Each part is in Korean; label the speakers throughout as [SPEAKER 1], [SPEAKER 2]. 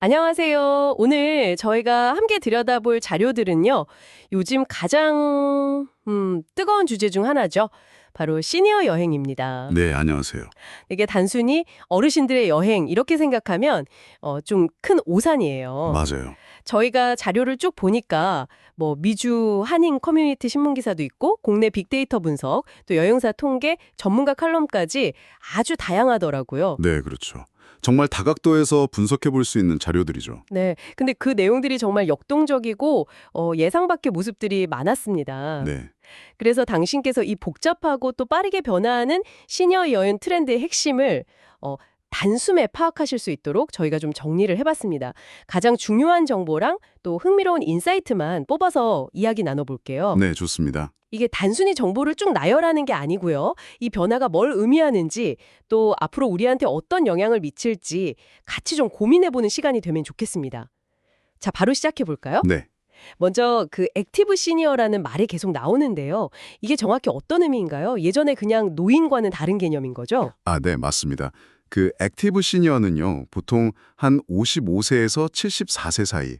[SPEAKER 1] 안녕하세요. 오늘 저희가 함께 들여다볼 자료들은요. 요즘 가장 뜨거운 주제 중 하나죠. 바로 시니어 여행입니다.
[SPEAKER 2] 네, 안녕하세요.
[SPEAKER 1] 이게 단순히 어르신들의 여행 이렇게 생각하면 좀 큰 오산이에요.
[SPEAKER 2] 맞아요.
[SPEAKER 1] 저희가 자료를 쭉 보니까 뭐 미주 한인 커뮤니티 신문 기사도 있고 국내 빅데이터 분석, 또 여행사 통계, 전문가 칼럼까지 아주 다양하더라고요.
[SPEAKER 2] 네, 그렇죠. 정말 다각도에서 분석해 볼 수 있는 자료들이죠.
[SPEAKER 1] 네. 근데 그 내용들이 정말 역동적이고 예상 밖의 모습들이 많았습니다.
[SPEAKER 2] 네.
[SPEAKER 1] 그래서 당신께서 이 복잡하고 또 빠르게 변화하는 시니어 여행 트렌드의 핵심을 단숨에 파악하실 수 있도록 저희가 좀 정리를 해봤습니다. 가장 중요한 정보랑 또 흥미로운 인사이트만 뽑아서 이야기 나눠볼게요.
[SPEAKER 2] 네, 좋습니다.
[SPEAKER 1] 이게 단순히 정보를 쭉 나열하는 게 아니고요. 이 변화가 뭘 의미하는지 또 앞으로 우리한테 어떤 영향을 미칠지 같이 좀 고민해보는 시간이 되면 좋겠습니다. 자, 바로 시작해볼까요?
[SPEAKER 2] 네.
[SPEAKER 1] 먼저 그 액티브 시니어라는 말이 계속 나오는데요. 이게 정확히 어떤 의미인가요? 예전에 그냥 노인과는 다른 개념인 거죠?
[SPEAKER 2] 네, 맞습니다. 그 액티브 시니어는요, 보통 한 55세에서 74세 사이,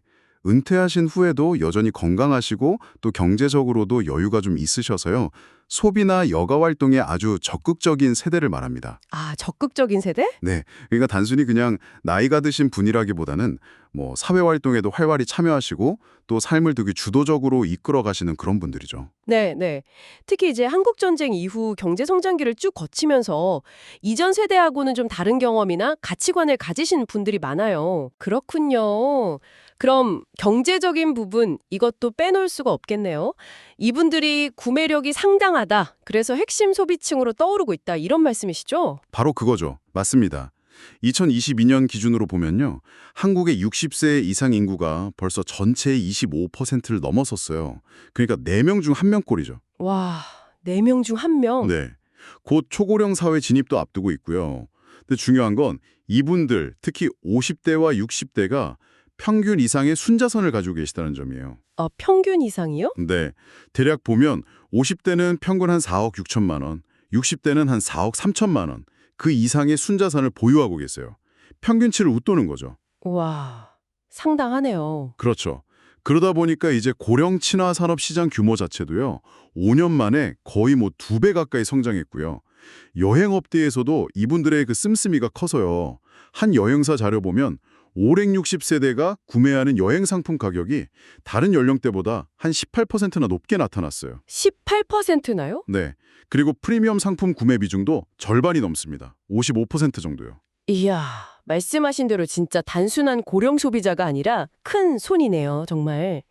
[SPEAKER 2] 은퇴하신 후에도 여전히 건강하시고 또 경제적으로도 여유가 좀 있으셔서요, 소비나 여가 활동에 아주 적극적인 세대를 말합니다.
[SPEAKER 1] 아, 적극적인 세대?
[SPEAKER 2] 네, 그러니까 단순히 그냥 나이가 드신 분이라기보다는 뭐 사회 활동에도 활발히 참여하시고 또 삶을 되게 주도적으로 이끌어 가시는 그런 분들이죠.
[SPEAKER 1] 네, 네. 특히 이제 한국 전쟁 이후 경제 성장기를 쭉 거치면서 이전 세대하고는 좀 다른 경험이나 가치관을 가지신 분들이 많아요. 그렇군요. 그럼 경제적인 부분 이것도 빼놓을 수가 없겠네요. 이분들이 구매력이 상당하다. 그래서 핵심 소비층으로 떠오르고 있다. 이런 말씀이시죠?
[SPEAKER 2] 바로 그거죠. 맞습니다. 2022년 기준으로 보면요. 한국의 60세 이상 인구가 벌써 전체의 25%를 넘어섰어요. 그러니까 4명 중 1명꼴이죠.
[SPEAKER 1] 와, 4명 중 1명?
[SPEAKER 2] 네. 곧 초고령 사회 진입도 앞두고 있고요. 근데 중요한 건 이분들, 특히 50대와 60대가 평균 이상의 순자산을 가지고 계시다는 점이에요.
[SPEAKER 1] 평균 이상이요?
[SPEAKER 2] 네. 대략 보면 50대는 평균 한 4억 6천만 원, 60대는 한 4억 3천만 원, 그 이상의 순자산을 보유하고 계세요. 평균치를 웃도는 거죠.
[SPEAKER 1] 와, 상당하네요.
[SPEAKER 2] 그렇죠. 그러다 보니까 이제 고령 친화 산업 시장 규모 자체도요. 5년 만에 거의 뭐 2배 가까이 성장했고요. 여행업계에서도 이분들의 그 씀씀이가 커서요. 한 여행사 자료 보면 560세대가 구매하는 여행 상품 가격이 다른 연령대보다 한 18%나 높게 나타났어요.
[SPEAKER 1] 18%나요?
[SPEAKER 2] 네. 그리고 프리미엄 상품 구매 비중도 절반이 넘습니다. 55% 정도요.
[SPEAKER 1] 이야, 말씀하신 대로 진짜 단순한 고령 소비자가 아니라 큰 손이네요, 정말.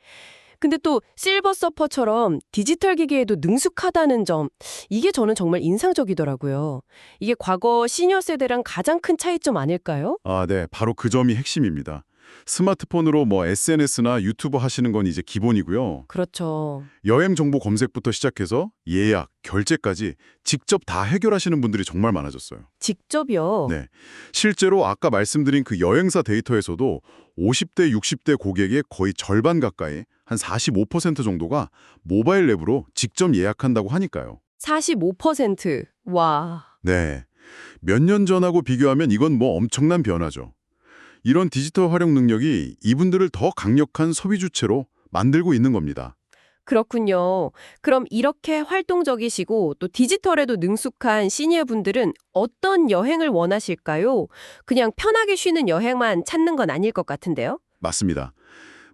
[SPEAKER 1] 근데 또 실버 서퍼처럼 디지털 기기에도 능숙하다는 점, 이게 저는 정말 인상적이더라고요. 이게 과거 시니어 세대랑 가장 큰 차이점 아닐까요?
[SPEAKER 2] 네. 바로 그 점이 핵심입니다. 스마트폰으로 뭐 SNS나 유튜브 하시는 건 이제 기본이고요.
[SPEAKER 1] 그렇죠.
[SPEAKER 2] 여행 정보 검색부터 시작해서 예약, 결제까지 직접 다 해결하시는 분들이 정말 많아졌어요.
[SPEAKER 1] 직접이요.
[SPEAKER 2] 네. 실제로 아까 말씀드린 그 여행사 데이터에서도 50대, 60대 고객의 거의 절반 가까이 한 45% 정도가 모바일 앱으로 직접 예약한다고 하니까요.
[SPEAKER 1] 45%. 와.
[SPEAKER 2] 네. 몇 년 전하고 비교하면 이건 뭐 엄청난 변화죠. 이런 디지털 활용 능력이 이분들을 더 강력한 소비 주체로 만들고 있는 겁니다.
[SPEAKER 1] 그렇군요. 그럼 이렇게 활동적이시고 또 디지털에도 능숙한 시니어 분들은 어떤 여행을 원하실까요? 그냥 편하게 쉬는 여행만 찾는 건 아닐 것 같은데요?
[SPEAKER 2] 맞습니다.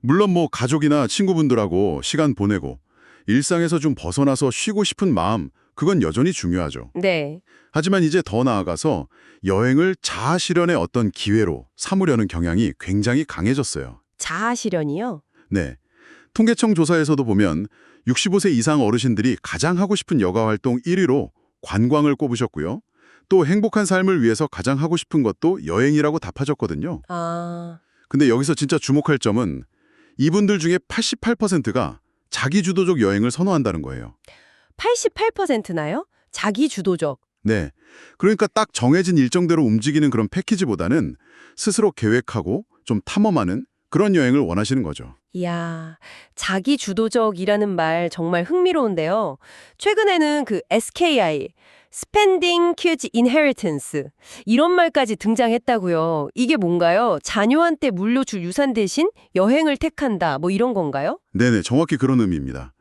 [SPEAKER 2] 물론 뭐 가족이나 친구분들하고 시간 보내고 일상에서 좀 벗어나서 쉬고 싶은 마음, 그건 여전히 중요하죠.
[SPEAKER 1] 네.
[SPEAKER 2] 하지만 이제 더 나아가서 여행을 자아 실현의 어떤 기회로 삼으려는 경향이 굉장히 강해졌어요.
[SPEAKER 1] 자아 실현이요?
[SPEAKER 2] 네. 통계청 조사에서도 보면 65세 이상 어르신들이 가장 하고 싶은 여가 활동 1위로 관광을 꼽으셨고요. 또 행복한 삶을 위해서 가장 하고 싶은 것도 여행이라고 답하셨거든요.
[SPEAKER 1] 아,
[SPEAKER 2] 근데 여기서 진짜 주목할 점은 이분들 중에 88%가 자기주도적 여행을 선호한다는 거예요.
[SPEAKER 1] 88%나요? 자기 주도적.
[SPEAKER 2] 네. 그러니까 딱 정해진 일정대로 움직이는 그런 패키지보다는 스스로 계획하고 좀 탐험하는 그런 여행을 원하시는 거죠.
[SPEAKER 1] 이야, 자기 주도적이라는 말 정말 흥미로운데요. 최근에는 그 SKI, Spending Kids Inheritance 이런 말까지 등장했다고요. 이게 뭔가요? 자녀한테 물려줄 유산 대신 여행을 택한다 뭐 이런 건가요?
[SPEAKER 2] 네네, 정확히 그런 의미입니다.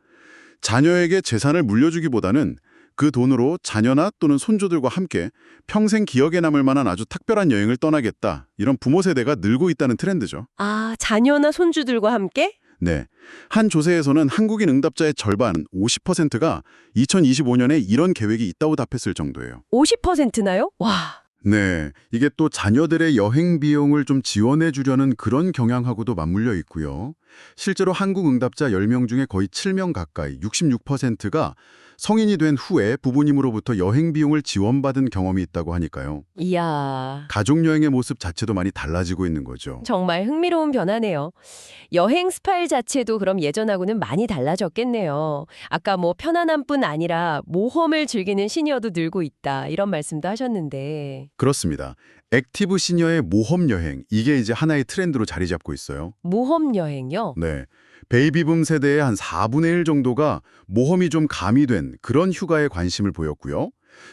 [SPEAKER 2] 자녀에게 재산을 물려주기보다는 그 돈으로 자녀나 또는 손주들과 함께 평생 기억에 남을 만한 아주 특별한 여행을 떠나겠다. 이런 부모 세대가 늘고 있다는 트렌드죠.
[SPEAKER 1] 아, 자녀나 손주들과 함께?
[SPEAKER 2] 네. 한 조사에서는 한국인 응답자의 절반, 50%가 2025년에 이런 계획이 있다고 답했을 정도예요.
[SPEAKER 1] 50%나요? 와.
[SPEAKER 2] 네. 이게 또 자녀들의 여행 비용을 좀 지원해 주려는 그런 경향하고도 맞물려 있고요. 실제로 한국 응답자 10명 중에 거의 7명 가까이, 66%가 성인이 된 후에 부모님으로부터 여행 비용을 지원받은 경험이 있다고 하니까요.
[SPEAKER 1] 이야.
[SPEAKER 2] 가족 여행의 모습 자체도 많이 달라지고 있는 거죠.
[SPEAKER 1] 정말 흥미로운 변화네요. 여행 스타일 자체도 그럼 예전하고는 많이 달라졌겠네요. 아까 뭐 편안함뿐 아니라 모험을 즐기는 시니어도 늘고 있다 이런 말씀도 하셨는데
[SPEAKER 2] 그렇습니다. 액티브 시니어의 모험 여행, 이게 이제 하나의 트렌드로 자리 잡고 있어요.
[SPEAKER 1] 모험 여행요?
[SPEAKER 2] 네. 베이비붐 세대의 한 4분의 1 정도가 모험이 좀 가미된 그런 휴가에 관심을 보였고요.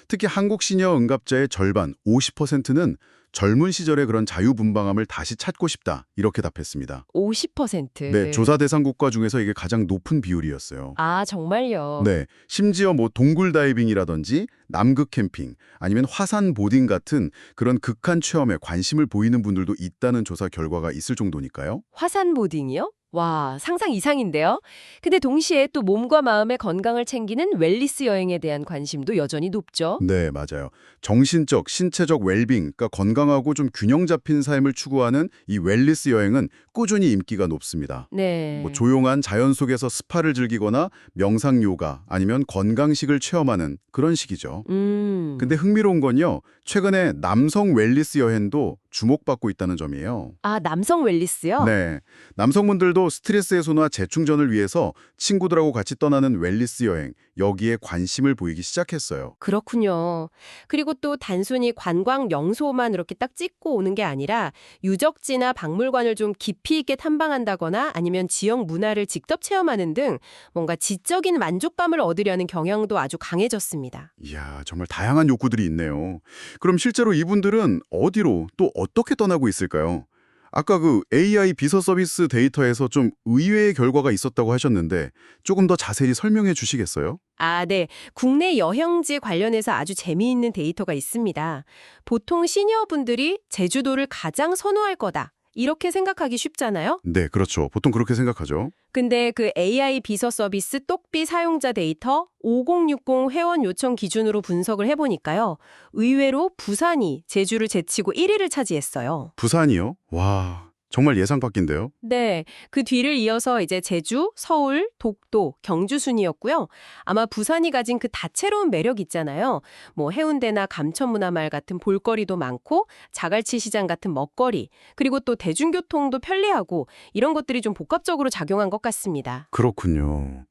[SPEAKER 2] 특히 한국 시니어 응답자의 절반, 50%는 젊은 시절의 그런 자유분방함을 다시 찾고 싶다, 이렇게 답했습니다.
[SPEAKER 1] 50%.
[SPEAKER 2] 네, 조사 대상 국가 중에서 이게 가장 높은 비율이었어요.
[SPEAKER 1] 아, 정말요?
[SPEAKER 2] 네, 심지어 뭐 동굴 다이빙이라든지 남극 캠핑, 아니면 화산 보딩 같은 그런 극한 체험에 관심을 보이는 분들도 있다는 조사 결과가 있을 정도니까요.
[SPEAKER 1] 화산 보딩이요? 와, 상상 이상인데요? 근데 동시에 또 몸과 마음의 건강을 챙기는 웰니스 여행에 대한 관심도 여전히 높죠?
[SPEAKER 2] 네, 맞아요. 정신적, 신체적 웰빙, 그러니까 건강하고 좀 균형 잡힌 삶을 추구하는 이 웰니스 여행은 꾸준히 인기가 높습니다.
[SPEAKER 1] 네.
[SPEAKER 2] 뭐 조용한 자연 속에서 스파를 즐기거나 명상 요가 아니면 건강식을 체험하는 그런 식이죠. 근데 흥미로운 건요, 최근에 남성 웰니스 여행도 주목받고 있다는 점이에요.
[SPEAKER 1] 아, 남성 웰니스요?
[SPEAKER 2] 네, 남성분들도 스트레스 해소나 재충전을 위해서 친구들하고 같이 떠나는 웰니스 여행, 여기에 관심을 보이기 시작했어요.
[SPEAKER 1] 그렇군요. 그리고 또 단순히 관광 명소만 이렇게 딱 찍고 오는 게 아니라 유적지나 박물관을 좀 깊이 있게 탐방한다거나 아니면 지역 문화를 직접 체험하는 등 뭔가 지적인 만족감을 얻으려는 경향도 아주 강해졌습니다.
[SPEAKER 2] 이야, 정말 다양한 욕구들이 있네요. 그럼 실제로 이분들은 어디로 또 어떻게 떠나고 있을까요? 아까 그 AI 비서 서비스 데이터에서 좀 의외의 결과가 있었다고 하셨는데 조금 더 자세히 설명해 주시겠어요?
[SPEAKER 1] 아, 네. 국내 여행지 관련해서 아주 재미있는 데이터가 있습니다. 보통 시니어분들이 제주도를 가장 선호할 거다. 이렇게 생각하기 쉽잖아요?
[SPEAKER 2] 네, 그렇죠. 보통 그렇게 생각하죠.
[SPEAKER 1] 근데 그 AI 비서 서비스 똑비 사용자 데이터 5060 회원 요청 기준으로 분석을 해보니까요. 의외로 부산이 제주를 제치고 1위를 차지했어요.
[SPEAKER 2] 부산이요? 와, 정말 예상 밖인데요.
[SPEAKER 1] 네, 그 뒤를 이어서 이제 제주, 서울, 독도, 경주 순이었고요. 아마 부산이 가진 그 다채로운 매력 있잖아요. 뭐 해운대나 감천문화마을 같은 볼거리도 많고 자갈치 시장 같은 먹거리, 그리고 또 대중교통도 편리하고 이런 것들이 좀 복합적으로 작용한 것 같습니다.
[SPEAKER 2] 그렇군요.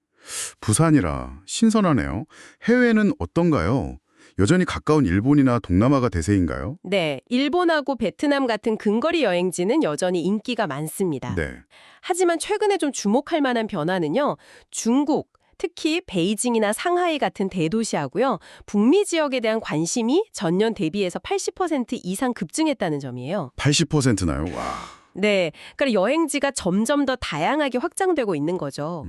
[SPEAKER 2] 부산이라 신선하네요. 해외는 어떤가요? 여전히 가까운 일본이나 동남아가 대세인가요?
[SPEAKER 1] 네, 일본하고 베트남 같은 근거리 여행지는 여전히 인기가 많습니다.
[SPEAKER 2] 네.
[SPEAKER 1] 하지만 최근에 좀 주목할 만한 변화는요. 중국, 특히 베이징이나 상하이 같은 대도시하고요. 북미 지역에 대한 관심이 전년 대비해서 80% 이상 급증했다는 점이에요.
[SPEAKER 2] 80%나요? 와.
[SPEAKER 1] 네, 그러니까 여행지가 점점 더 다양하게 확장되고 있는 거죠.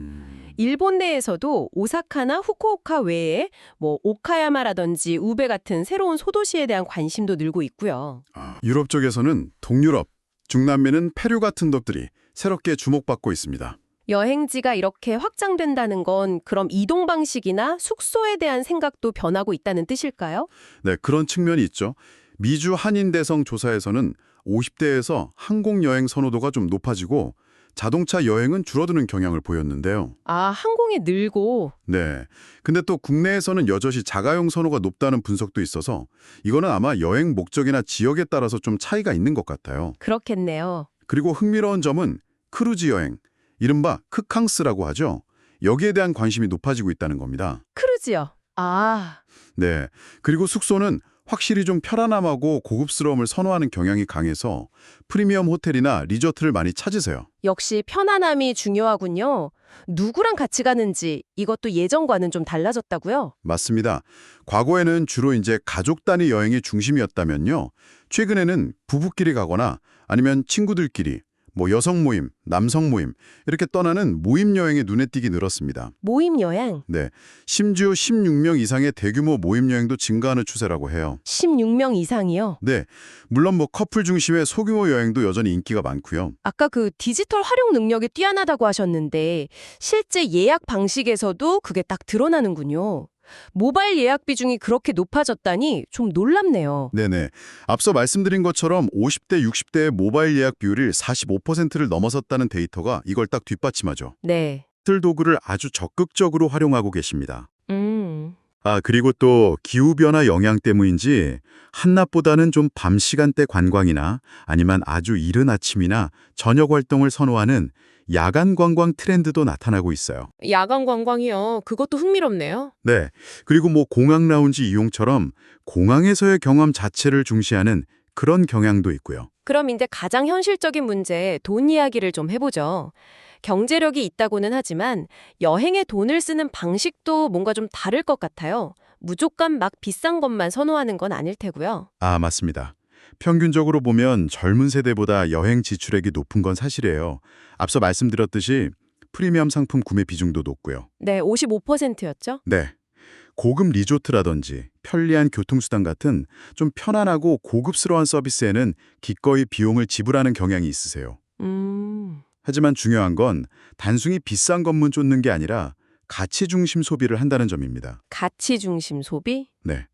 [SPEAKER 1] 일본 내에서도 오사카나 후쿠오카 외에 뭐 오카야마라든지 우베 같은 새로운 소도시에 대한 관심도 늘고 있고요.
[SPEAKER 2] 유럽 쪽에서는 동유럽, 중남미는 페루 같은 곳들이 새롭게 주목받고 있습니다.
[SPEAKER 1] 여행지가 이렇게 확장된다는 건 그럼 이동 방식이나 숙소에 대한 생각도 변하고 있다는 뜻일까요?
[SPEAKER 2] 네, 그런 측면이 있죠. 미주 한인대성 조사에서는 50대에서 항공여행 선호도가 좀 높아지고 자동차 여행은 줄어드는 경향을 보였는데요.
[SPEAKER 1] 아, 항공이 늘고.
[SPEAKER 2] 네. 근데 또 국내에서는 여전히 자가용 선호가 높다는 분석도 있어서 이거는 아마 여행 목적이나 지역에 따라서 좀 차이가 있는 것 같아요.
[SPEAKER 1] 그렇겠네요.
[SPEAKER 2] 그리고 흥미로운 점은 크루즈 여행, 이른바 크캉스라고 하죠. 여기에 대한 관심이 높아지고 있다는 겁니다.
[SPEAKER 1] 크루즈요. 아,
[SPEAKER 2] 네. 그리고 숙소는 확실히 좀 편안함하고 고급스러움을 선호하는 경향이 강해서 프리미엄 호텔이나 리조트를 많이 찾으세요.
[SPEAKER 1] 역시 편안함이 중요하군요. 누구랑 같이 가는지 이것도 예전과는 좀 달라졌다고요?
[SPEAKER 2] 맞습니다. 과거에는 주로 이제 가족 단위 여행이 중심이었다면요. 최근에는 부부끼리 가거나 아니면 친구들끼리, 뭐 여성 모임, 남성 모임 이렇게 떠나는 모임 여행이 눈에 띄게 늘었습니다.
[SPEAKER 1] 모임 여행.
[SPEAKER 2] 네, 심지어 16명 이상의 대규모 모임 여행도 증가하는 추세라고 해요.
[SPEAKER 1] 16명 이상이요?
[SPEAKER 2] 네, 물론 뭐 커플 중심의 소규모 여행도 여전히 인기가 많고요.
[SPEAKER 1] 아까 그 디지털 활용 능력이 뛰어나다고 하셨는데 실제 예약 방식에서도 그게 딱 드러나는군요. 모바일 예약 비중이 그렇게 높아졌다니 좀 놀랍네요.
[SPEAKER 2] 네네. 앞서 말씀드린 것처럼 50대, 60대의 모바일 예약 비율이 45%를 넘어섰다는 데이터가 이걸 딱 뒷받침하죠.
[SPEAKER 1] 네.
[SPEAKER 2] 들 도구를 아주 적극적으로 활용하고 계십니다.
[SPEAKER 1] 음.
[SPEAKER 2] 그리고 또 기후변화 영향 때문인지 한낮보다는 좀 밤 시간대 관광이나 아니면 아주 이른 아침이나 저녁 활동을 선호하는 야간 관광 트렌드도 나타나고 있어요.
[SPEAKER 1] 야간 관광이요. 그것도 흥미롭네요.
[SPEAKER 2] 네. 그리고 뭐 공항 라운지 이용처럼 공항에서의 경험 자체를 중시하는 그런 경향도 있고요.
[SPEAKER 1] 그럼 이제 가장 현실적인 문제, 돈 이야기를 좀 해보죠. 경제력이 있다고는 하지만 여행에 돈을 쓰는 방식도 뭔가 좀 다를 것 같아요. 무조건 막 비싼 것만 선호하는 건 아닐 테고요.
[SPEAKER 2] 맞습니다. 평균적으로 보면 젊은 세대보다 여행 지출액이 높은 건 사실이에요. 앞서 말씀드렸듯이 프리미엄 상품 구매 비중도 높고요.
[SPEAKER 1] 네, 55%였죠?
[SPEAKER 2] 네. 고급 리조트라든지 편리한 교통수단 같은 좀 편안하고 고급스러운 서비스에는 기꺼이 비용을 지불하는 경향이 있으세요. 하지만 중요한 건 단순히 비싼 것만 쫓는 게 아니라 가치 중심 소비를 한다는 점입니다.
[SPEAKER 1] 가치 중심 소비?
[SPEAKER 2] 네.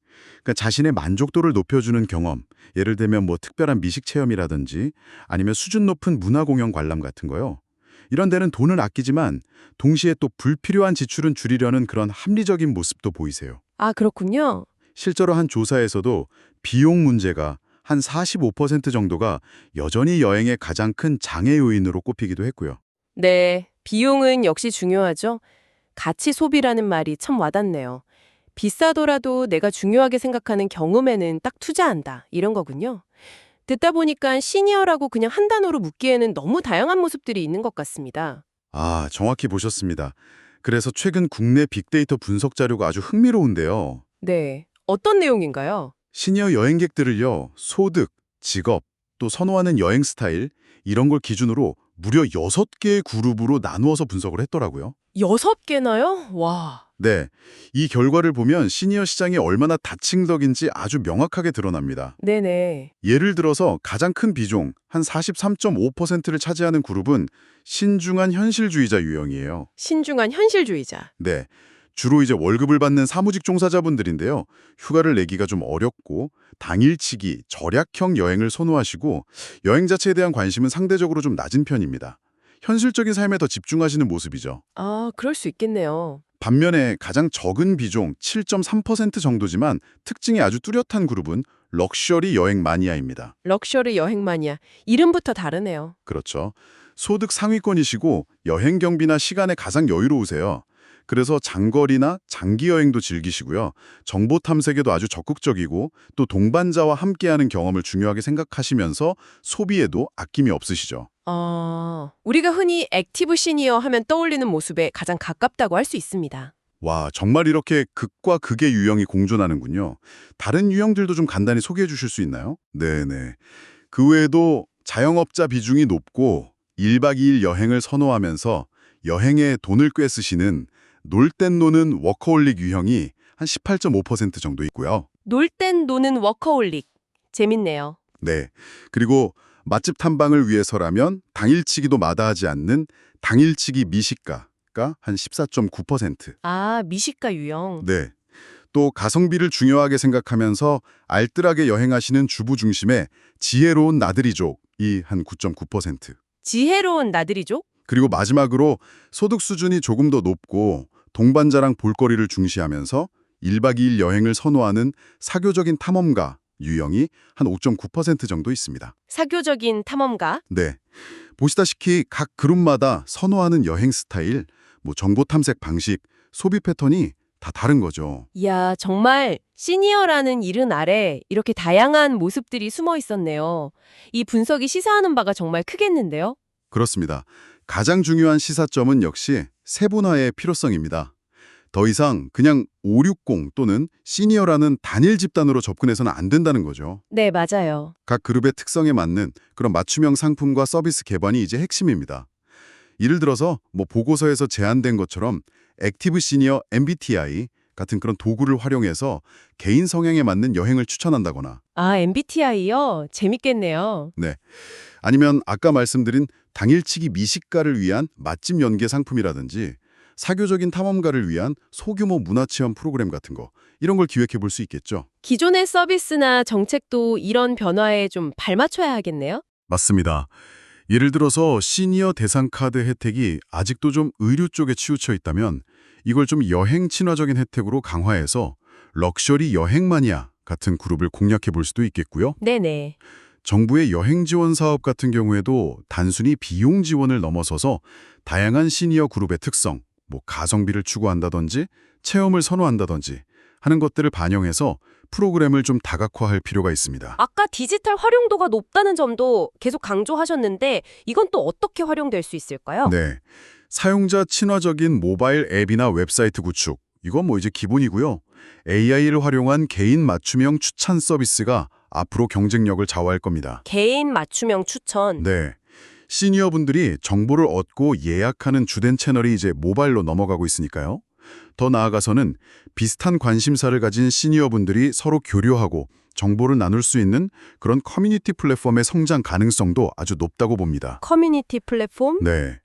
[SPEAKER 2] 그러니까 자신의 만족도를 높여주는 경험, 예를 들면 뭐 특별한 미식 체험이라든지 아니면 수준 높은 문화공연 관람 같은 거요. 이런 데는 돈을 아끼지만 동시에 또 불필요한 지출은 줄이려는 그런 합리적인 모습도 보이세요.
[SPEAKER 1] 아, 그렇군요.
[SPEAKER 2] 실제로 한 조사에서도 비용 문제가 한 45% 정도가 여전히 여행의 가장 큰 장애 요인으로 꼽히기도 했고요.
[SPEAKER 1] 네, 비용은 역시 중요하죠. 가치 소비라는 말이 참 와닿네요. 비싸더라도 내가 중요하게 생각하는 경험에는 딱 투자한다. 이런 거군요. 듣다 보니까 시니어라고 그냥 한 단어로 묻기에는 너무 다양한 모습들이 있는 것 같습니다.
[SPEAKER 2] 정확히 보셨습니다. 그래서 최근 국내 빅데이터 분석 자료가 아주 흥미로운데요.
[SPEAKER 1] 네, 어떤 내용인가요?
[SPEAKER 2] 시니어 여행객들을요, 소득, 직업, 또 선호하는 여행 스타일, 이런 걸 기준으로 무려 6개의 그룹으로 나누어서 분석을 했더라고요.
[SPEAKER 1] 6개나요? 와.
[SPEAKER 2] 네, 이 결과를 보면 시니어 시장이 얼마나 다층적인지 아주 명확하게 드러납니다.
[SPEAKER 1] 네네.
[SPEAKER 2] 예를 들어서 가장 큰 비중, 한 43.5%를 차지하는 그룹은 신중한 현실주의자 유형이에요.
[SPEAKER 1] 신중한 현실주의자.
[SPEAKER 2] 네, 주로 이제 월급을 받는 사무직 종사자분들인데요. 휴가를 내기가 좀 어렵고 당일치기, 절약형 여행을 선호하시고 여행 자체에 대한 관심은 상대적으로 좀 낮은 편입니다. 현실적인 삶에 더 집중하시는 모습이죠.
[SPEAKER 1] 아, 그럴 수 있겠네요.
[SPEAKER 2] 반면에 가장 적은 비중 7.3% 정도지만 특징이 아주 뚜렷한 그룹은 럭셔리 여행 마니아입니다.
[SPEAKER 1] 럭셔리 여행 마니아. 이름부터 다르네요.
[SPEAKER 2] 그렇죠. 소득 상위권이시고 여행 경비나 시간에 가장 여유로우세요. 그래서 장거리나 장기 여행도 즐기시고요. 정보 탐색에도 아주 적극적이고 또 동반자와 함께하는 경험을 중요하게 생각하시면서 소비에도 아낌이 없으시죠.
[SPEAKER 1] 우리가 흔히 액티브 시니어 하면 떠올리는 모습에 가장 가깝다고 할 수 있습니다.
[SPEAKER 2] 와, 정말 이렇게 극과 극의 유형이 공존하는군요. 다른 유형들도 좀 간단히 소개해 주실 수 있나요? 네네. 그 외에도 자영업자 비중이 높고 1박 2일 여행을 선호하면서 여행에 돈을 꽤 쓰시는 놀 땐 노는 워커홀릭 유형이 한 18.5% 정도 있고요.
[SPEAKER 1] 놀 땐 노는 워커홀릭. 재밌네요.
[SPEAKER 2] 네. 그리고 맛집 탐방을 위해서라면 당일치기도 마다하지 않는 당일치기 미식가가 한 14.9%.
[SPEAKER 1] 아, 미식가 유형.
[SPEAKER 2] 네. 또 가성비를 중요하게 생각하면서 알뜰하게 여행하시는 주부 중심의 지혜로운 나들이족이 한 9.9%.
[SPEAKER 1] 지혜로운 나들이족?
[SPEAKER 2] 그리고 마지막으로 소득 수준이 조금 더 높고 동반자랑 볼거리를 중시하면서 1박 2일 여행을 선호하는 사교적인 탐험가 유형이 한 5.9% 정도 있습니다.
[SPEAKER 1] 사교적인 탐험가?
[SPEAKER 2] 네. 보시다시피 각 그룹마다 선호하는 여행 스타일, 뭐 정보 탐색 방식, 소비 패턴이 다 다른 거죠.
[SPEAKER 1] 이야, 정말 시니어라는 이른 아래 이렇게 다양한 모습들이 숨어 있었네요. 이 분석이 시사하는 바가 정말 크겠는데요?
[SPEAKER 2] 그렇습니다. 가장 중요한 시사점은 역시 세분화의 필요성입니다. 더 이상 그냥 560 또는 시니어라는 단일 집단으로 접근해서는 안 된다는 거죠.
[SPEAKER 1] 네, 맞아요.
[SPEAKER 2] 각 그룹의 특성에 맞는 그런 맞춤형 상품과 서비스 개발이 이제 핵심입니다. 예를 들어서 뭐 보고서에서 제안된 것처럼 액티브 시니어 MBTI 같은 그런 도구를 활용해서 개인 성향에 맞는 여행을 추천한다거나
[SPEAKER 1] 아, MBTI요? 재밌겠네요.
[SPEAKER 2] 네. 아니면 아까 말씀드린 당일치기 미식가를 위한 맛집 연계 상품이라든지 사교적인 탐험가를 위한 소규모 문화체험 프로그램 같은 거 이런 걸 기획해 볼 수 있겠죠.
[SPEAKER 1] 기존의 서비스나 정책도 이런 변화에 좀 발맞춰야 하겠네요?
[SPEAKER 2] 맞습니다. 예를 들어서 시니어 대상 카드 혜택이 아직도 좀 의류 쪽에 치우쳐 있다면 이걸 좀 여행 친화적인 혜택으로 강화해서 럭셔리 여행 마니아 같은 그룹을 공략해 볼 수도 있겠고요.
[SPEAKER 1] 네네.
[SPEAKER 2] 정부의 여행 지원 사업 같은 경우에도 단순히 비용 지원을 넘어서서 다양한 시니어 그룹의 특성, 뭐 가성비를 추구한다든지 체험을 선호한다든지 하는 것들을 반영해서 프로그램을 좀 다각화할 필요가 있습니다.
[SPEAKER 1] 아까 디지털 활용도가 높다는 점도 계속 강조하셨는데 이건 또 어떻게 활용될 수 있을까요?
[SPEAKER 2] 네. 사용자 친화적인 모바일 앱이나 웹사이트 구축, 이건 뭐 이제 기본이고요. AI를 활용한 개인 맞춤형 추천 서비스가 앞으로 경쟁력을 좌우할 겁니다.
[SPEAKER 1] 개인 맞춤형 추천.
[SPEAKER 2] 네. 시니어분들이 정보를 얻고 예약하는 주된 채널이 이제 모바일로 넘어가고 있으니까요. 더 나아가서는 비슷한 관심사를 가진 시니어분들이 서로 교류하고 정보를 나눌 수 있는 그런 커뮤니티 플랫폼의 성장 가능성도 아주 높다고 봅니다.
[SPEAKER 1] 커뮤니티 플랫폼?
[SPEAKER 2] 네.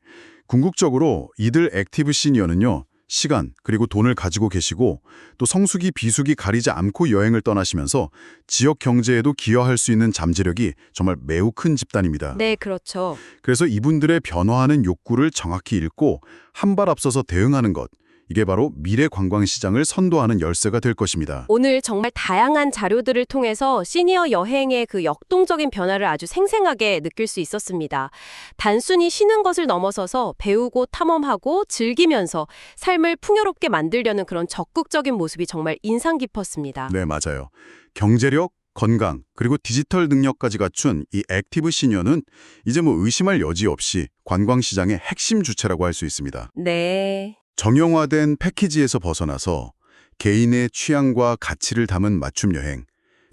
[SPEAKER 2] 궁극적으로 이들 액티브 시니어는요. 시간 그리고 돈을 가지고 계시고 또 성수기 비수기 가리지 않고 여행을 떠나시면서 지역 경제에도 기여할 수 있는 잠재력이 정말 매우 큰 집단입니다.
[SPEAKER 1] 네, 그렇죠.
[SPEAKER 2] 그래서 이분들의 변화하는 욕구를 정확히 읽고 한 발 앞서서 대응하는 것, 이게 바로 미래 관광시장을 선도하는 열쇠가 될 것입니다.
[SPEAKER 1] 오늘 정말 다양한 자료들을 통해서 시니어 여행의 그 역동적인 변화를 아주 생생하게 느낄 수 있었습니다. 단순히 쉬는 것을 넘어서서 배우고 탐험하고 즐기면서 삶을 풍요롭게 만들려는 그런 적극적인 모습이 정말 인상 깊었습니다.
[SPEAKER 2] 네, 맞아요. 경제력, 건강, 그리고 디지털 능력까지 갖춘 이 액티브 시니어는 이제 뭐 의심할 여지 없이 관광시장의 핵심 주체라고 할 수 있습니다.
[SPEAKER 1] 네.
[SPEAKER 2] 정형화된 패키지에서 벗어나서 개인의 취향과 가치를 담은 맞춤 여행,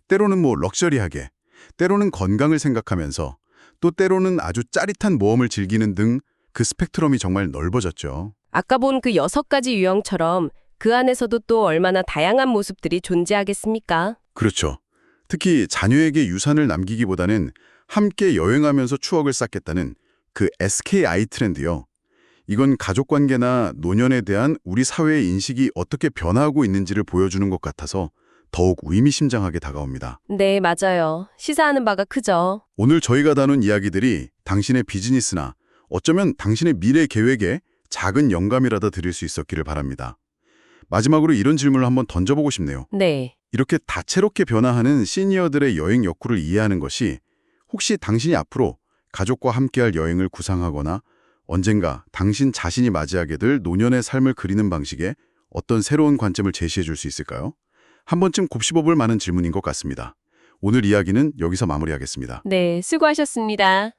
[SPEAKER 2] 때로는 뭐 럭셔리하게, 때로는 건강을 생각하면서 또 때로는 아주 짜릿한 모험을 즐기는 등 그 스펙트럼이 정말 넓어졌죠.
[SPEAKER 1] 아까 본 그 6가지 유형처럼 그 안에서도 또 얼마나 다양한 모습들이 존재하겠습니까?
[SPEAKER 2] 그렇죠. 특히 자녀에게 유산을 남기기보다는 함께 여행하면서 추억을 쌓겠다는 그 SKI 트렌드요. 이건 가족관계나 노년에 대한 우리 사회의 인식이 어떻게 변화하고 있는지를 보여주는 것 같아서 더욱 의미심장하게 다가옵니다.
[SPEAKER 1] 네, 맞아요. 시사하는 바가 크죠.
[SPEAKER 2] 오늘 저희가 다룬 이야기들이 당신의 비즈니스나 어쩌면 당신의 미래 계획에 작은 영감이라도 드릴 수 있었기를 바랍니다. 마지막으로 이런 질문을 한번 던져보고 싶네요.
[SPEAKER 1] 네.
[SPEAKER 2] 이렇게 다채롭게 변화하는 시니어들의 여행 욕구를 이해하는 것이 혹시 당신이 앞으로 가족과 함께할 여행을 구상하거나 언젠가 당신 자신이 맞이하게 될 노년의 삶을 그리는 방식에 어떤 새로운 관점을 제시해 줄 수 있을까요? 한 번쯤 곱씹어볼 만한 질문인 것 같습니다. 오늘 이야기는 여기서 마무리하겠습니다.
[SPEAKER 1] 네, 수고하셨습니다.